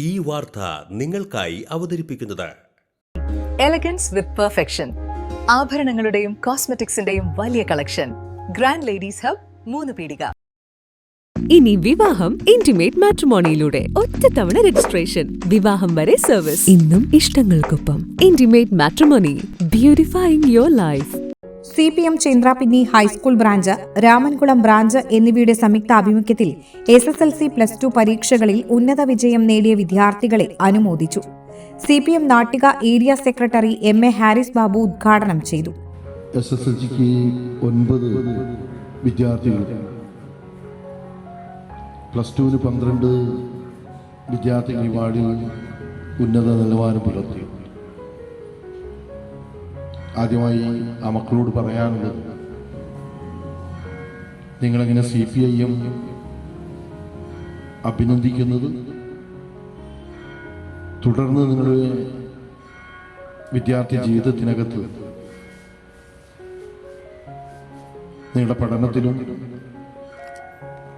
ഈ വാർത്ത നിങ്ങൾക്കായി അവതരിപ്പിക്കുന്നത് എലഗൻസ് വിത്ത് പെർഫെക്ഷൻ. ആഭരണങ്ങളുടെയും കോസ്മെറ്റിക്സിന്റെയും വലിയ കളക്ഷൻ. ഗ്രാൻഡ് ലേഡീസ് ഹബ്, 3 പീടിക. ഇനി വിവാഹം ഇന്റിമേറ്റ് മാട്രിമോണിയിലൂടെ ഒറ്റത്തവണ രജിസ്ട്രേഷൻ, വിവാഹം വരെ സർവീസ്. ഇന്നും ഇഷ്ടങ്ങൾക്കൊപ്പം Intimate Matrimony, beautifying your life. CPM Chendrapinni high school branch, Ramankulam branch എന്നിവയുടെ സംയുക്താഭിമുഖ്യത്തിൽ SSLC+2 പരീക്ഷകളിൽ ഉന്നത വിജയം നേടിയ വിദ്യാർത്ഥികളെ അനുമോദിച്ചു. CPM Nattika area secretary MA Haris Babu ഉദ്ഘാടനം ചെയ്തു. SSLCക്ക് 9 വിദ്യാർത്ഥികൾ, +2 12 വിദ്യാർത്ഥികൾ ഈ വാർഡിൽ ഉന്നത നിലവാരം പുലർത്തി. ആദ്യമായി ആ മക്കളോട് പറയാനുള്ളത്, നിങ്ങളെങ്ങനെ CPIM അഭിനന്ദിക്കുന്നത്, തുടർന്ന് നിങ്ങളുടെ വിദ്യാർത്ഥി ജീവിതത്തിനകത്ത് നിങ്ങളുടെ പഠനത്തിലും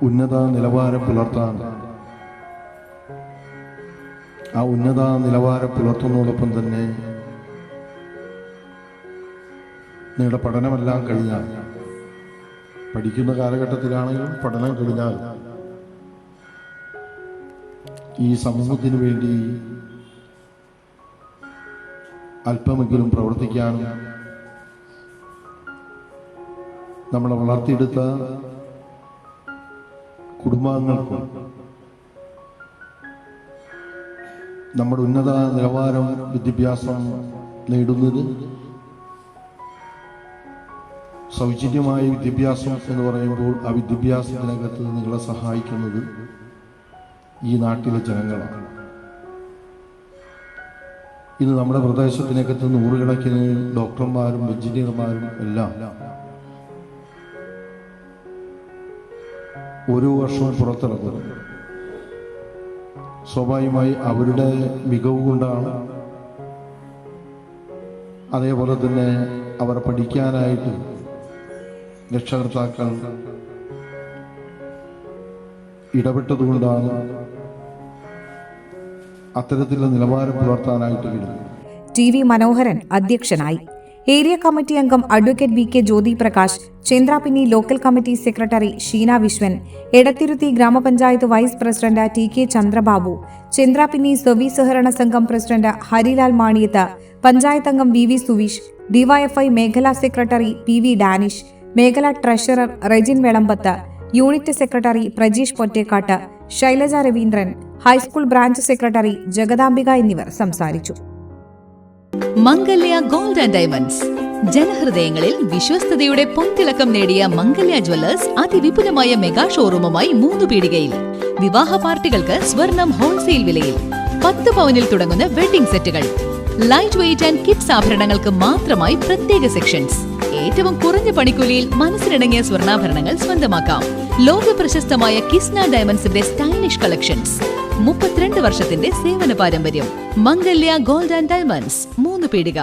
ഉന്നത നിലവാരം പുലർത്താൻ, ആ ഉന്നത നിലവാരം പുലർത്തുന്നതോടൊപ്പം തന്നെ നിങ്ങളുടെ പഠനമെല്ലാം കഴിഞ്ഞാൽ, പഠിക്കുന്ന കാലഘട്ടത്തിലാണെങ്കിലും പഠനം കഴിഞ്ഞാൽ ഈ സമൂഹത്തിന് വേണ്ടി അല്പമെങ്കിലും പ്രവർത്തിക്കാനും നമ്മളെ വളർത്തിയെടുത്ത കുടുംബാംഗങ്ങൾക്കും നമ്മുടെ ഉന്നത നിലവാരം വിദ്യാഭ്യാസം നേടുന്നത്, സൗജന്യമായ വിദ്യാഭ്യാസം എന്ന് പറയുമ്പോൾ ആ വിദ്യാഭ്യാസത്തിനകത്ത് നിങ്ങളെ സഹായിക്കുന്നത് ഈ നാട്ടിലെ ജനങ്ങളാണ്. ഇന്ന് നമ്മുടെ പ്രദേശത്തിനകത്ത് നൂറുകണക്കിന് ഡോക്ടർമാരും എഞ്ചിനീയർമാരും എല്ലാം ഓരോ വർഷവും പുറത്തിറങ്ങുന്നു. സ്വാഭാവികമായി അവരുടെ മികവ് കൊണ്ടാണ്. അതേപോലെ തന്നെ അവർ പഠിക്കാനായിട്ട് രക്ഷകർത്താക്കൾ ഇടപെട്ടതുകൊണ്ടാണ് അത്തരത്തിലുള്ള നിലവാരം പുലർത്താനായിട്ട് കഴിയുന്നത്. TV മനോഹരൻ അധ്യക്ഷനായി. ഏരിയ കമ്മിറ്റി അംഗം advocate VK Jyothi Prakash, Chendrapinni local committee secretary Sheena Viswan, Edathiruthy ഗ്രാമപഞ്ചായത്ത് vice president TK Chandrababu, Chendrapinni service സഹകരണ സംഘം പ്രസിഡന്റ് ഹരിലാൽ മാണിയത്ത്, പഞ്ചായത്ത് അംഗം VV സുവീഷ്, DYFI മേഖലാ സെക്രട്ടറി PV ഡാനിഷ്, മേഖലാ treasurer Rejin Velambath, unit secretary Prajeesh Pottekkatt, Shailaja Raveendran, high school branch secretary Jagadambika എന്നിവർ സംസാരിച്ചു. മംഗല്യ ഗോൾഡ് ആൻഡ് ഡയമണ്ട്സ്, ജനഹൃദയങ്ങളിൽ വിശ്വസ്തയുടെ പൊൻതിളക്കം നേടിയ മംഗല്യ ജ്വല്ലേഴ്സ് അതിവിപുലമായ മെഗാ ഷോറൂമുമായി 3 പീടികയിൽ. വിവാഹ പാർട്ടികൾക്ക് സ്വർണം ഹോൾസെയിൽ വിലയിൽ. 10 പവനിൽ തുടങ്ങുന്ന വെഡിംഗ് സെറ്റുകൾ, ലൈറ്റ് വെയ്റ്റ് ആൻഡ് കിഡ്സ് ആഭരണങ്ങൾക്ക് മാത്രമായി പ്രത്യേക സെക്ഷൻസ്. ഏറ്റവും കുറഞ്ഞ പണിക്കൂലിയിൽ മനസ്സിനിണങ്ങിയ സ്വർണ്ണാഭരണങ്ങൾ സ്വന്തമാക്കാം. ലോക പ്രശസ്തമായ കിസ്ന ഡയമണ്ട്സിന്റെ സ്റ്റൈലിഷ് കളക്ഷൻസ്. 32 വർഷത്തിന്റെ സേവന പാരമ്പര്യം. മംഗല്യ ഗോൾഡ് ആൻഡ് ഡയമണ്ട്സ്, 3 പീടിക.